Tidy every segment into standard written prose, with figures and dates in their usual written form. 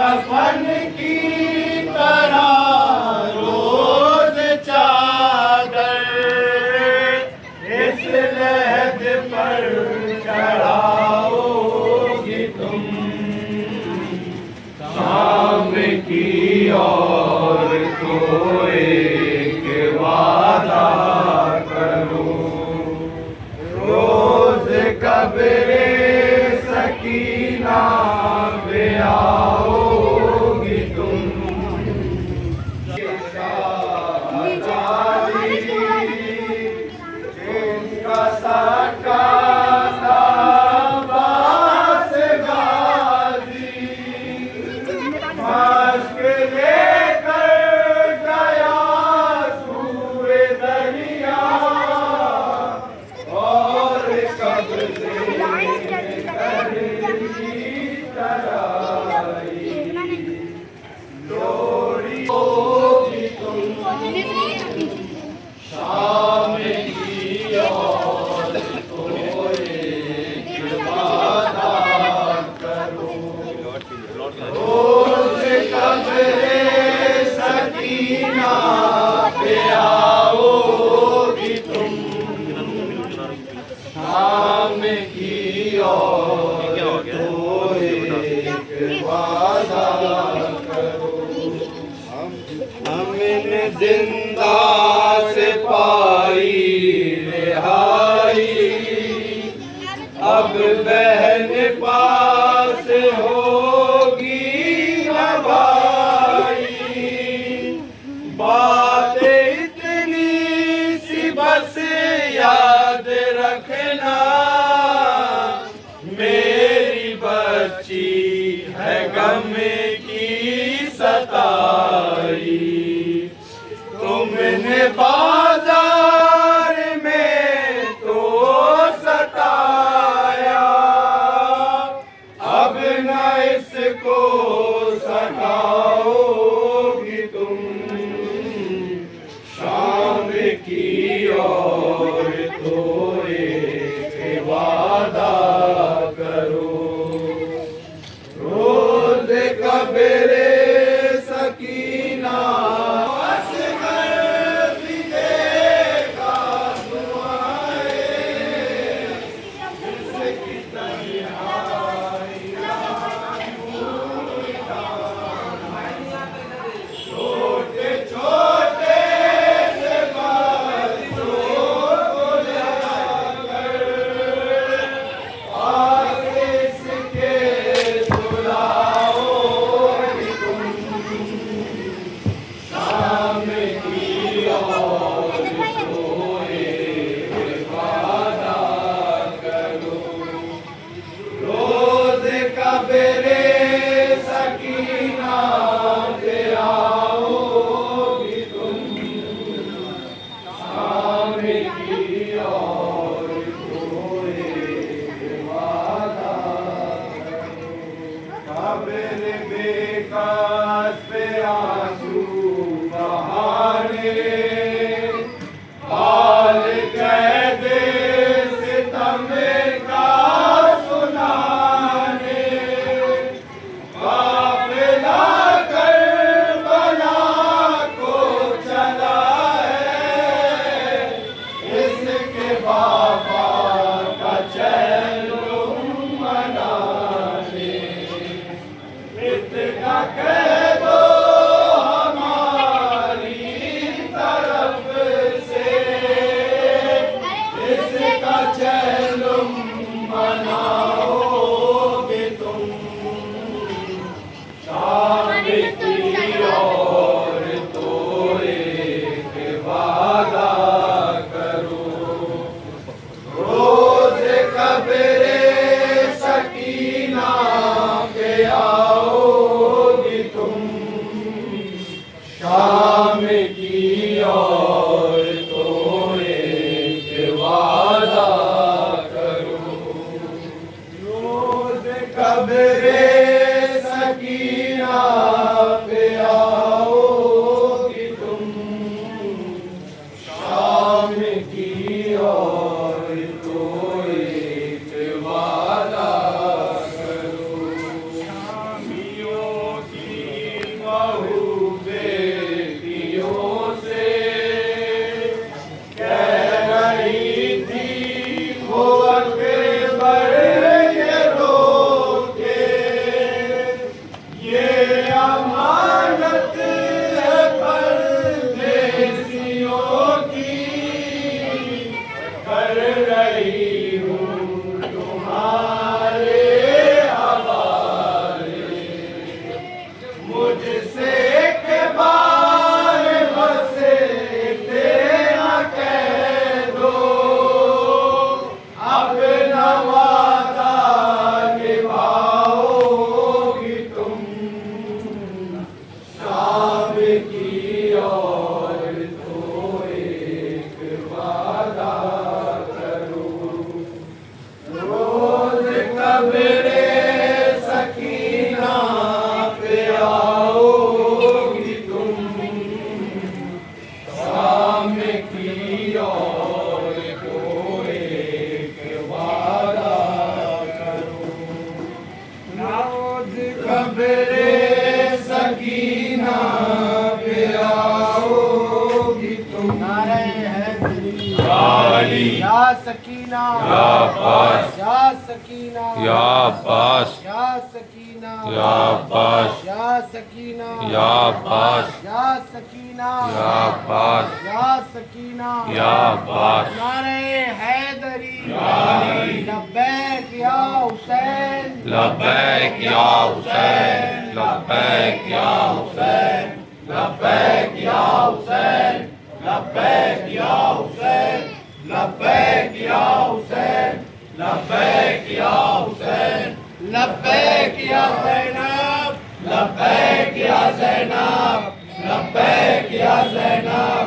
कफन की तरह रोज चादर इस लहद पर चढ़ाओगी तुम, शाम की और तो एक वादा करो, रोज कब्रे सकीना पे आओगी तुम, जिसका साका था बास गाजी, मास्क लेकर गया सूए दरिया और कब्र से शाम की और तो एक वादा करो, रोज कब्रे सकीना पे आओगी तुम, शाम की और तो एक वादा करो, हमने जिंदा से पाई रिहाई, अब बहन पास होगी न भाई, बात इतनी सी बस याद रखना, मेरी बच्ची है गम की सताई, तुमने बाजार में तो सताया, अब न इसको सताओगी तुम, शाम की और तो एक वादा करो, रोज कब्रे सकीना कब रे सकीना पे आओगी तुम, शाम की और तो एक वादा करो। शामियों की बहू बेटियों से कह रही थी वो अकबर ये रो के, ये अमानत है परदेसियों की, कर रही हूँ तुम्हारे हवाले। मुझसे के बारे बस इतना कह दो, अपना वादा निभाओगी तुम, शाम की और तो एक वादा करो। रोज कब्रे सकीना पे आओगी तुम, शाम की और तो एक वादा करो। रोज कब्रे सकीना पे आओगी तुम, या सकीना या अब्बास या सकीना या अब्बास या सकीना या अब्बास या सकीना या अब्बास या सकीना या अब्बास या सकीना या अब्बास नारे हैदरी लब्बैक या हुसैन लब्बैक या हुसैन लब्बैक या हुसैन लब्बैक या हुसैन लब्बैक या हुसैन लब्बैक या हुसैन लब्बैक या हुसैन लब्बैक या ज़ैनब लब्बैक या ज़ैनब लब्बैक या ज़ैनब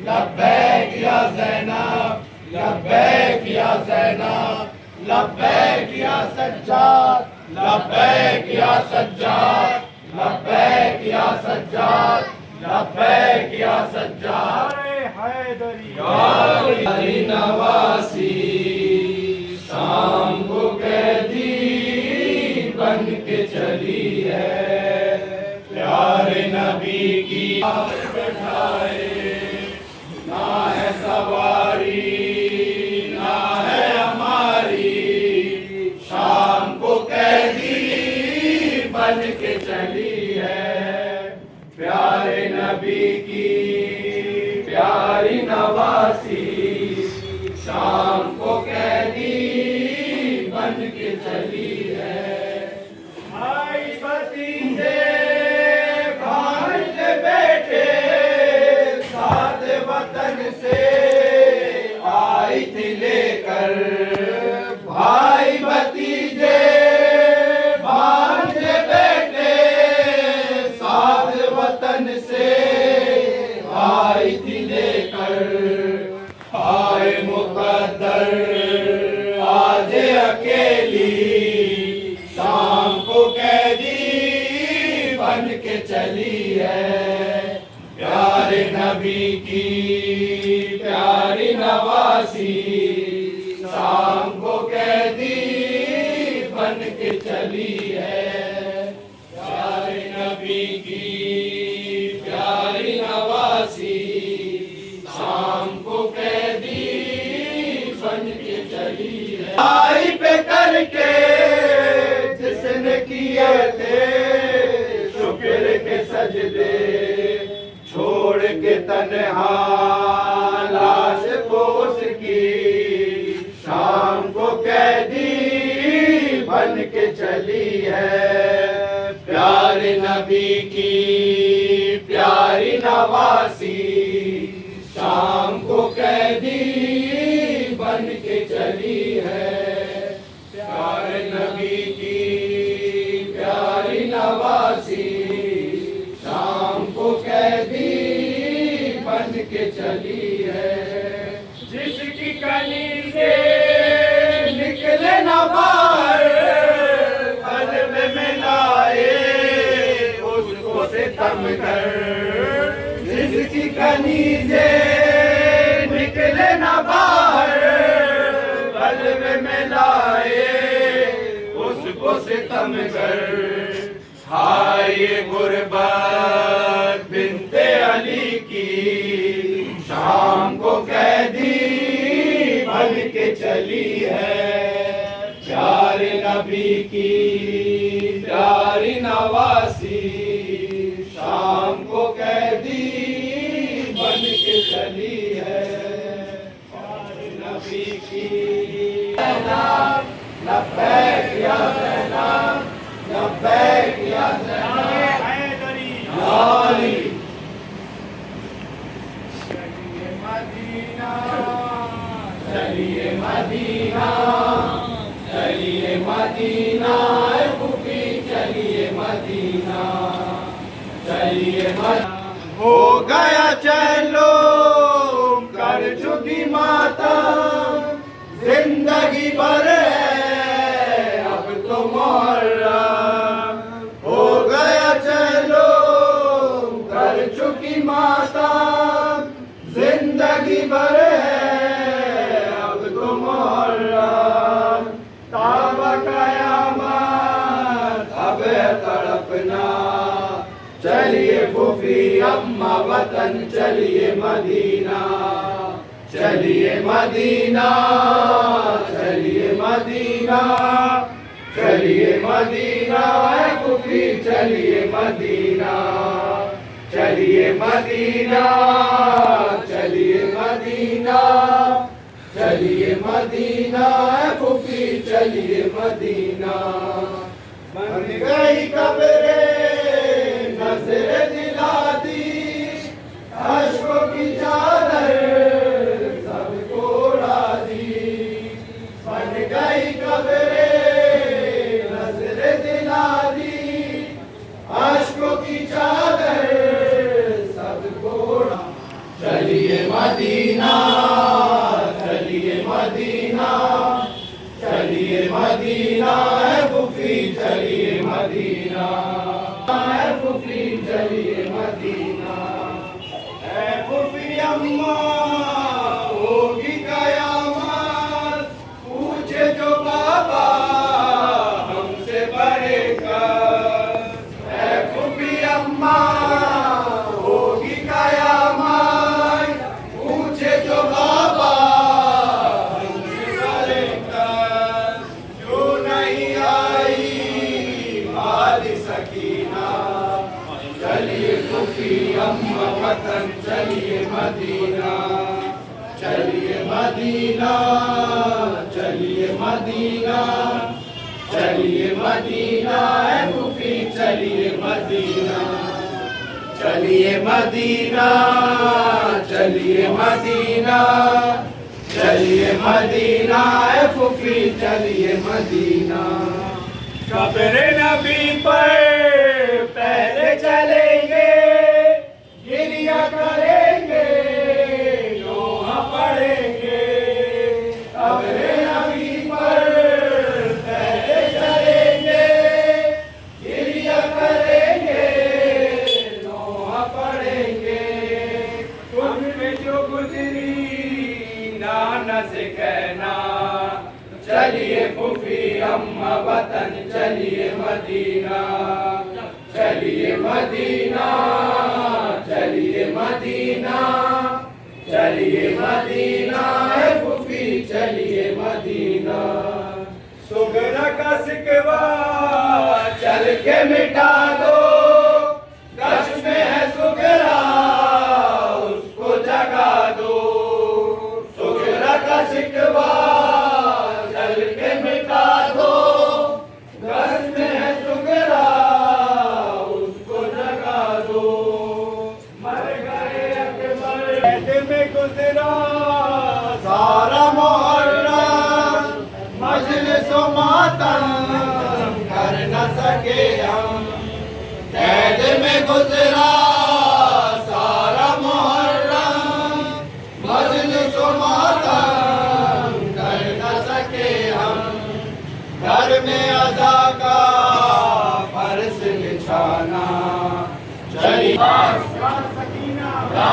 लब्बैक या ज़ैनब लब्बैक या ज़ैनब लब्बैक या सज्जाद लब्बैक या सज्जाद लब्बैक या सज्जाद लब्बैक या सज्जाद यारी नवासी शाम को कैदी बन के चली है, प्यारे नबी की बैठाए, ना है सवारी ना है हमारी, शाम को कैदी बन के चली है, प्यारे नबी की प्यारी नवासी, शाम को कैदी बन के चली है। भाई भतीजे भांजे बेटे साथ वतन से आई थी लेकर, भाई भतीजे भांजे बेटे साथ वतन से आई थी लेकर, आए मुकद्दर आज अकेली, शाम को कैदी बन के चली है, प्यारे नबी की प्यारी नवासी, शाम को कैदी बन के चली है, प्यारे नबी की प्यारी नवासी, शाम को कैदी बन के चली है। आई पे करके जिसने किए थे शुक्र के सजदे, छोड़ के तन्हा लाश को उसकी, शाम को कैदी बन के चली है, प्यारे नबी की प्यारी नवासी, शाम को कैदी बन के चली है, प्यारे नबी की प्यारी नवासी, शाम को कैदी बन के चली है, जिसकी कली से निकले न बाहर कर, जिसकी कनीज़े निकले न बाहर, बलवे में लाए उसको सितम कर। हाय ये गुर्बत बिन्ते अली की, शाम को कैदी बन के चली है। प्यारे नबी की प्यारी नवासी, शाम को कैदी बन के चली है। प्यारे नबी की ज़ैनब, लब्बैक या ज़ैनब, लब्बैक या ज़ैनब, या अली। चलिए मदीना, चलिए मदीना, चलिए मदीना, फूफी चलिए मदीना, चलिए मदीना। हो गया चलो कर चुकी माता, जिंदगी भर है अब तो मुहर्रम। हो गया चलो कर चुकी माता, जिंदगी भर है अब तो मुहर्रम। ताबा कयामत अब है तड़पना, चलिए फूफी अम्मा वतन चलिए मदीना, चलिए मदीना, चलिए मदीना, चलिए मदीना, फूफी चलिए मदीना, चलिए मदीना, चलिए मदीना, चलिए मदीना, फूफी चलिए मदीना। बन गई कब्रे नज़र दिला दी, अश्कों की चादर सबको उड़ा दी। बन गई कब्रे नज़र दिला दी, अश्कों की चादर सबको उड़ा। चलिए मदीना, चलिए मदीना, चलिए मदीना, फूफी चलिए मदीना, फूफी चलिए मदीना। फूफी अम्मा होगी कयामत, पूछे जो बाबा हमसे बड़े का। फूफी अम्मा होगी कयामत, पूछे जो बाबा हमसे बड़े का। जो नहीं आई वाली सकीना, चलिए फूफी अम्मा वतन चलिए मदीना, चलिए मदीना, चलिए मदीना, चलिए मदीना, फूफी चलिए मदीना, चलिए मदीना, चलिए मदीना, चलिए मदीना, फूफी चलिए मदीना। कब्र नबी पर पहले चलेंगे, गिरिया करेंगे, नोहा पढ़ेंगे। कब्र नबी पर पहले चलेंगे, गिरिया करेंगे, नोहा पढ़ेंगे। उनमें जो गुजरी नाना से कहना, चलिए फूफी अम्मा वतन चलिए मदीना, चलिए मदीना, चलिए मदीना, चलिए मदीना, फूफी चलिए मदीना। सुगरा का सिकवा चल के मिटा दो, कश में है सुगरा उसको जगा दो। सुगरा का सिकवा चल के मिटा दो, कश में है सुगरा उसको जगा दो। मर गए अकबर में गुजरा सारा मुहर्रम, मजलिस व मातम कर न सके हम। कैद में गुजरा सारा मुहर्रम, मजलिस व मातम कर न सके हम। घर में अज़ा का फर्श बिछाना, चलिए या सकीना या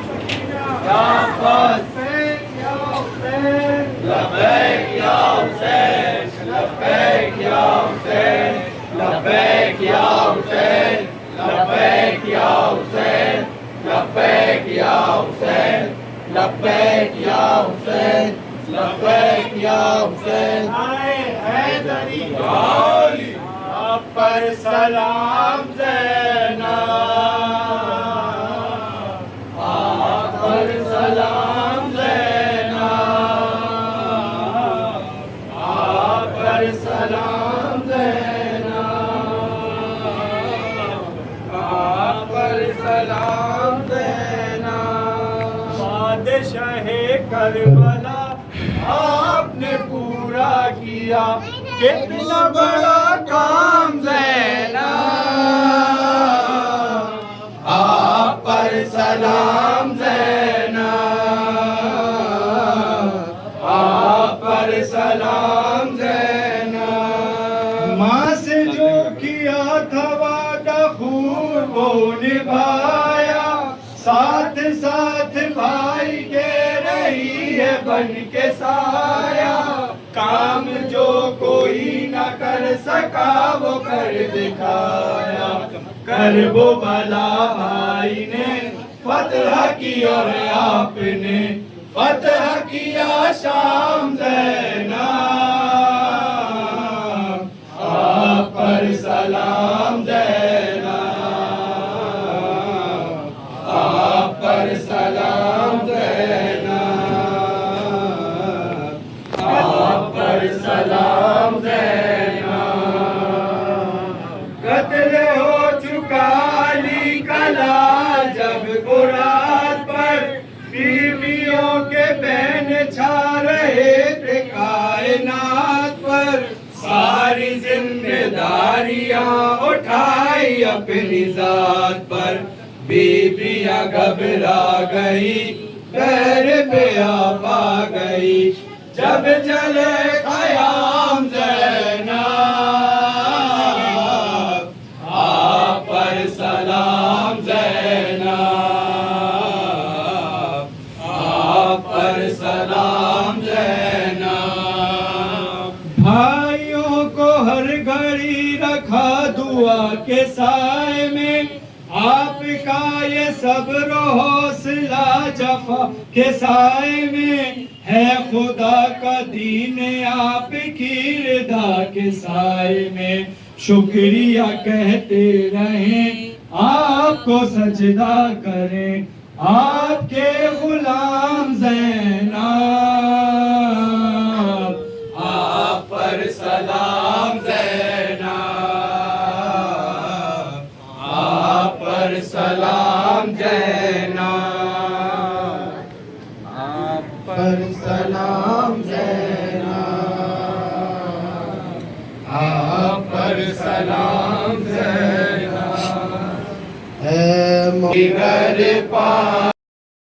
सकीना लब्बैक या हुसैन लब्बैक या हुसैन लब्बैक या हुसैन लब्बैक या हुसैन लब्बैक या हुसैन लब्बैक या हुसैन लब्बैक या हुसैन लब्बैक या हुसैन आए हैदरी आप पर सलाम ज़ैनब आप पर सलाम ज़ैनब आप पर सलाम ज़ैनब आप पर सलाम ज़ैनब बादशाहे करबला आपने पूरा किया कितना बड़ा काम ज़ैनब आप पर सलाम ज़ैनब आप पर सलाम ज़ैनब माँ से जो किया था वादा खून वो निभाया साथ साथ भाई के रही है बन के साया काम जो कोई न कर सका वो कर दिखाया कर वो भला भाई ने फतह की और आपने फतह किया शाम ज़ैनब आप पर सलाम ज़ैनब आप पर सलाम ज़ैनब आप पर सलाम ज़ैनब कत्ल हो चुका अली कला जब गुरात पर बीवियों के बहन छा रहे थे कायनात पर सारी जिम्मेदारियां उठाई अपनी जात पर बीबियां घबरा गई घर पे आ गई जब चले क़याम ज़ैनब आप पर सलाम ज़ैनब आप पर सलाम ज़ैनब भाइयों को हर घड़ी रखा दुआ के साए में आपका ये सब्र हौसला जफा के साए में है खुदा का दीन आपकी रिदा के साए में शुक्रिया कहते रहें आपको सजदा करें आपके गुलाम ज़ैनब आप पर सलाम ज़ैनब आप पर सलाम ज़ैनब आप पर सलाम ज़ैनब आप पर सलाम ज़ैनब है मगर पा